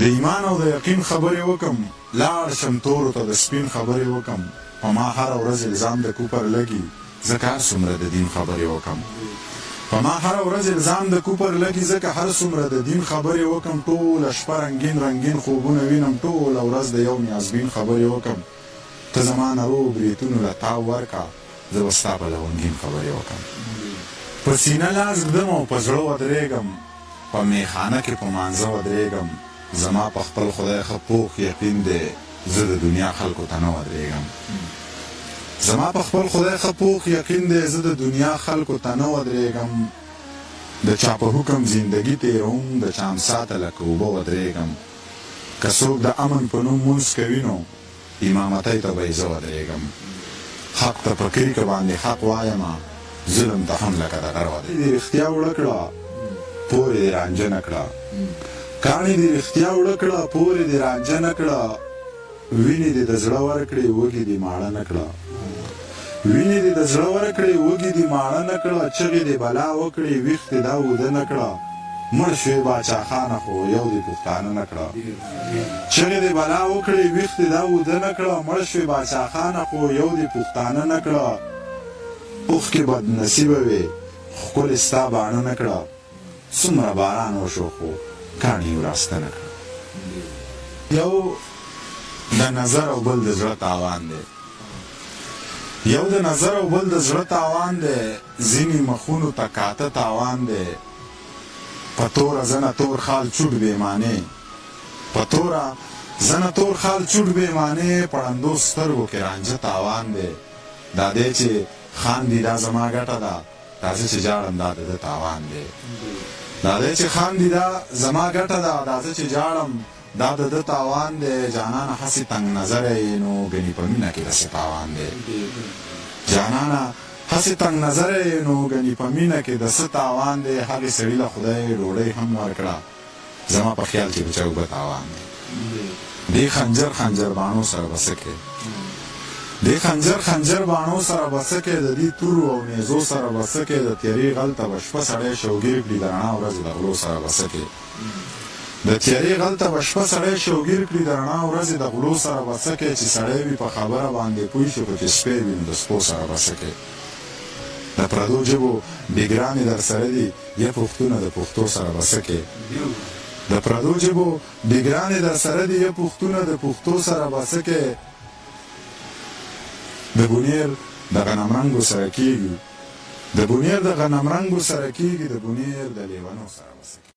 د ایمان او د یقین خبرې وکم، لاړ شم تورو ته د سپین خبرې وکم. په ما هره ورځ الزام د کوپر لګي، ځکه هر څومره د دین خبرې وکم. په ما هره ورځ الزام د کوپر لګي، ځکه هر څومره د دین خبرې وکم. ټوله شپه رنګین رنګین خوبونه وینم، ټوله ورځ د یو نیازبین خبرې وکم. ته زما نرو بریتونو له تاو ورکه، زه به ستا په لونګین خبرې وکم. په سینه لاس ږدم او په زړه ودرېږم، په میخانه کې په مانځه ودرېږم. زما په خپل خدای ښه پوخ یقین دی، زه د دنیا خلکو ته نه ودرېږم. زما په خپل خدای ښه پوخ یقین دی، زه د دنیا خلکو ته نه ودرېږم. د چا په حکم زندګي تېروم، د چا امساته لکه اوبه ودرېږم. که څوک د امن په نوم مونځ کوي نو امامتۍ ته به یې زه ودرېږم. حق ته په کریکه باندې حق وایمه، ظلم ته هم لکه ډګر ودرېږم. دې رښتیا وړه کړه پورې دې رانجه نه کړه، کاڼي دې رښتیا وړه کړه پورې دې رانجه نه کړه. وینې دې د زړه ورکړې وږي دې ماړه نه کړه، وینې دې د زړه ورکړې وږي دې ماړه نه کړه. چغې دې بلا وکړې ویښ دې دا اوده نه کړه، مړ شوې باچا خانه خو یو دې پښتانه نه کړه. چغې دې بلا وکړې ویښ دې دا اوده نه کړه، مړ شوې باچا خانه خو یو دې پښتانه نه کړه. اوښکې بد نصیبه وې ښکلې ستا باڼه نه کړه، څومره باران وشو خو کاڼي وراسته نه کړه. یو د نظر او بل د زړه تاوان دی، یو د نظر او بل د زړه تاوان دی. ځینې مخونو ته کاته تاوان دی، په توره زنه تور خال چوټ بېمانې، په توره زنه تور خال چوټ بېمانې. پړندو سترګو کې رانجه تاوان دی. دا دی چې خاندي دا زما ګټه ده، راځه چې ژاړم دا د ده تاوان دی. دا دی چې خاندي دا زما ګټه ده، راځه چې ژاړم دا د ده تاوان دی. جانانه هسې تنګ نظره یې نو ګنې په مینه کې داسې تاوان دی. جانانه هسې تنګ نظره یې نو ګنې په مینه کې د څه تاوان دی. هغې سړي له خدای ډوډۍ هم ورکړه، زما په خیال کې به چا اوبه تاوان دی. دې خنجر خنجر باڼو سره به څه کې، دې خنجر خنجر باڼو سره به څه کې، د دې تورو او نیزو سره به څه کې. د تیارې غل ته به شپه سړی شوګیر کړي، د رڼا ورځې د غلو سره به څه کې. د تیارې غل ته به شپه سړی شوګیر کړي، د رڼا ورځې د غلو سره به څه کې. چې سړی وي په خبره باندې پوه شي، خو چې سپی وي نو د سپو سره به څه کې. د پردو ژبو بېګرانې در سره دي، یا پښتونه د پښتو سره به څه کې. د پردو ژبو بېګرانې در سره دي، یا پښتونه د پښتو سره به څه کې. د بونیر د غنمرنګو سره کېږي، د بونیر د غنمرنګو سره کېږي، د بونیر د لیونو سره به څه کې.